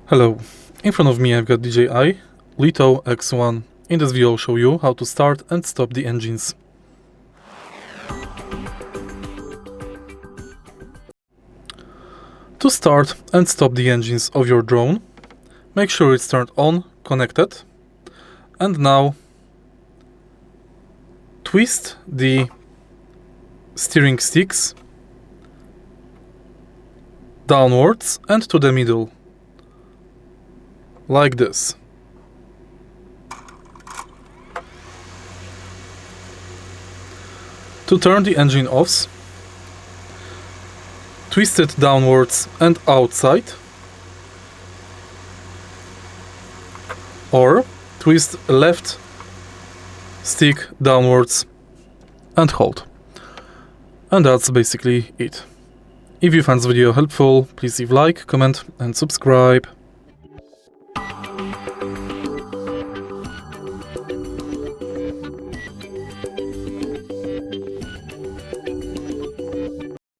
Hello, in front of me I've got DJI Lito X1. In this video I'll show you how to start and stop the engines. To start and stop the engines of your drone, make sure it's turned on, connected, and now twist the steering sticks downwards and to the middle, like this. To turn the engine off, twist it downwards and outside, or twist left stick downwards and hold. And that's basically it. If you found this video helpful, please leave a like, comment and subscribe.